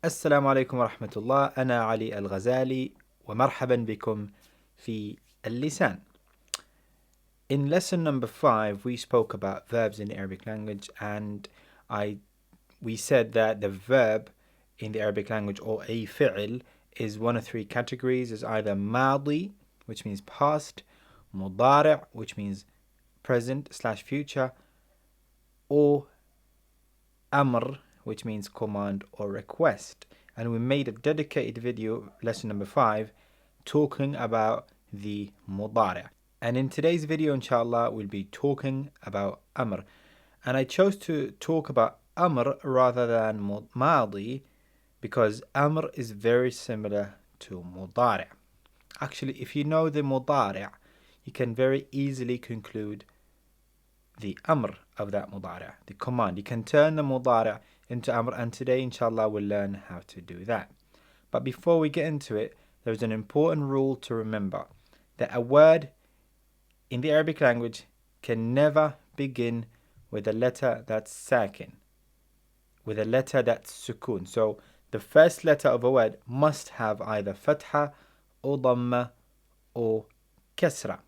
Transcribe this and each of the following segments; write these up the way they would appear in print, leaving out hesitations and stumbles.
السلام عليكم ورحمة الله. أنا علي الغزالي ومرحبا بكم في اللسان. In lesson number 5 we spoke about verbs in the Arabic language, and we said that the verb in the Arabic language, or a fi'l, is one of three categories. Is either madi, which means past, mudari', which means present/future, or amr, which means command or request. And we made a dedicated video, lesson number 5, talking about the mudari'. And in today's video, inshaAllah, we'll be talking about amr. And I chose to talk about amr rather than madi because amr is very similar to mudari'. Actually, if you know the mudari', you can very easily conclude the amr of that mudari', the command. You can turn the mudari' into amr, and today inshallah we'll learn how to do that. But before we get into it, there's an important rule to remember, that a word in the Arabic language can never begin with a letter that's sakin, with a letter that's sukun. So the first letter of a word must have either fatha or dhamma or kasra.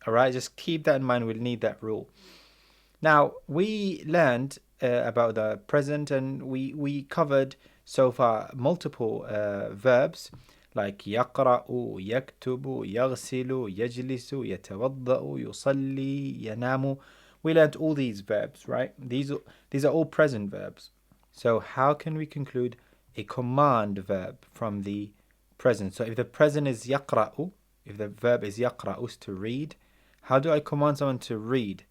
Alright, just keep that in mind, we'll need that rule. Now, we learned about the present, and we covered so far multiple verbs like يقرأ, يكتب, يغسل, يجلس, يتوضأ, يصلي, ينام. We learned all these verbs, right? These are all present verbs. So how can we conclude a command verb from the present? So if the present is يقرأ, if the verb is يقرأ, is to read, how do I command someone to read?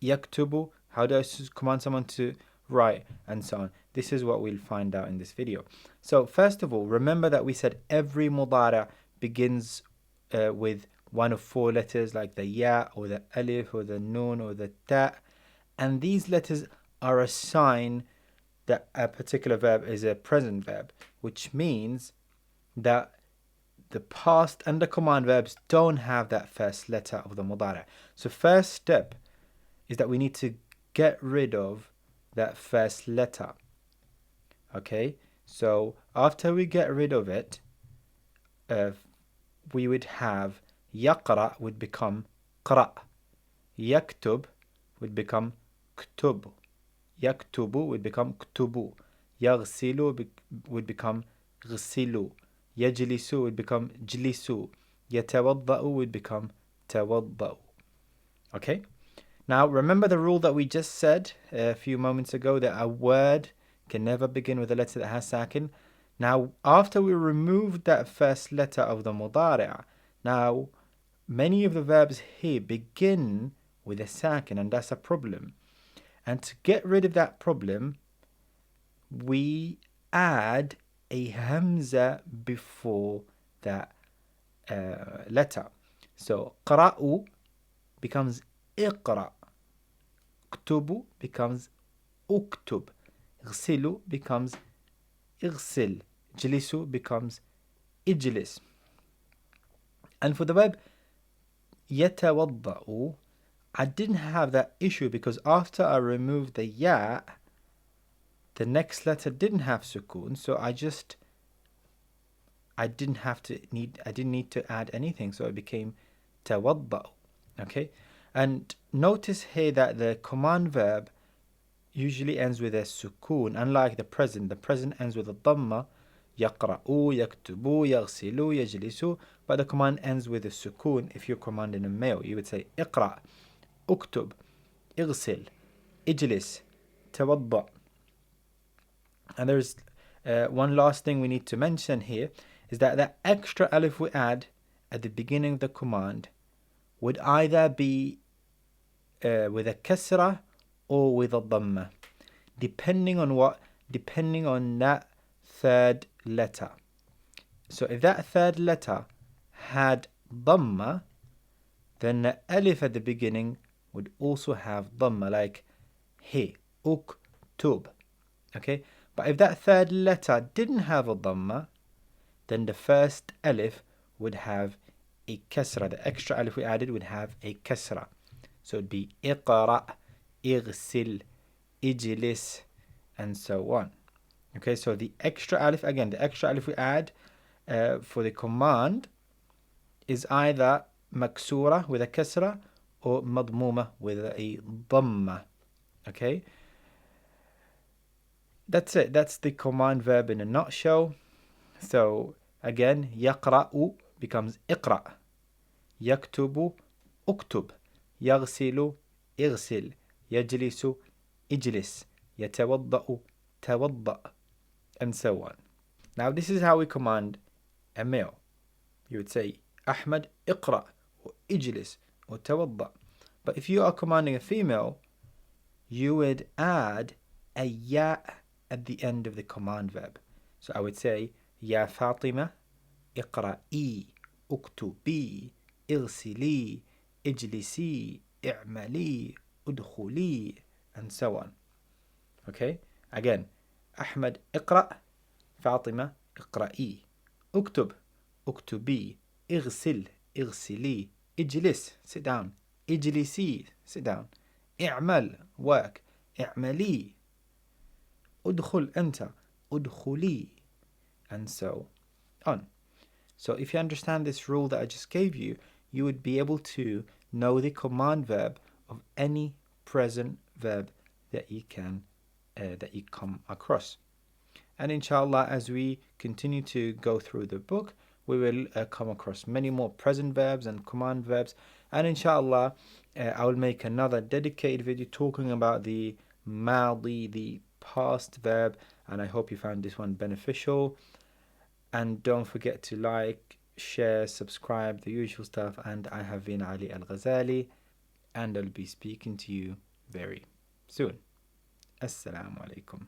يكتب, how do I command someone to write, and so on. This is what we'll find out in this video. So first of all, remember that we said every mudari' begins with one of four letters, like the ya or the alif or the nun or the ta, and these letters are a sign that a particular verb is a present verb, which means that the past and the command verbs don't have that first letter of the mudari'. So first step is that we need to get rid of that first letter. Okay, so after we get rid of it, we would have يقرأ would become قرأ, يكتب would become كتب, يكتب would become كتبو, يغسل would become غسلوا, يجلس would become جلسوا, يتوضأ would become توضأوا. Okay? Now, remember the rule that we just said a few moments ago, that a word can never begin with a letter that has sakin. Now, after we removed that first letter of the mudari', now many of the verbs here begin with a sakin, and that's a problem. And to get rid of that problem, we add a hamza before that letter. So, قرأوا becomes اقرأ, اكتبوا becomes اكتب, اغسلوا becomes اغسل, جلسوا becomes اجلس. And for the verb يتوضأ, I didn't have that issue because after I removed the ya, the next letter didn't have sukun, so I didn't need to add anything, so it became توضأ. Okay? And notice here that the command verb usually ends with a sukun, unlike the present. The present ends with a dhamma, يقرأوا, يكتبوا, يغسلوا, يجلسوا, but the command ends with a sukun. If you're commanding a male, you would say اقرأ, اكتب, اغسل, اجلس, توضأ. And there's one last thing we need to mention here, is that the extra alif we add at the beginning of the command would either be with a kasra or with a dhamma, depending on that third letter. So if that third letter had dhamma, then the alif at the beginning would also have dhamma, like he, uktub. Okay, but if that third letter didn't have a dhamma, then the first alif would have a kasra. The extra alif we added would have a kasra. So it'd be اقرأ, اغسل, اجلس, and so on. Okay, so the extra alif, again, the extra alif we add for the command is either maksura with a kasra or madmuma with a dhamma. Okay, that's it. That's the command verb in a nutshell. So again, يقرأ becomes اقرأ, يكتب اكتب, يغسل اغسل, يجلس اجلس, يتوضأ توضأ, and so on. Now this is how we command a male. You would say Ahmad اقرأ or اجلس or توضأ. But if you are commanding a female, you would add a ya at the end of the command verb. So I would say يا فاطمة اقرأي اكتبي اغسلي اجلسي اعملي ادخلي, and so on. Okay, again, أحمد اقرأ, فاطمة اقرأي, اكتب اكتبي, اغسل اغسلي, اجلس sit down, اجلسي sit down, اعمل work, اعملي, ادخل أنت ادخلي, and so on. So if you understand this rule that I just gave you, you would be able to know the command verb of any present verb that you come across. And inshallah, as we continue to go through the book, we will come across many more present verbs and command verbs. And inshallah, I will make another dedicated video talking about the madi, the past verb. And I hope you found this one beneficial. And don't forget to like, share, subscribe, the usual stuff. And I have been Ali Al-Ghazali, and I'll be speaking to you very soon. Assalamu alaikum.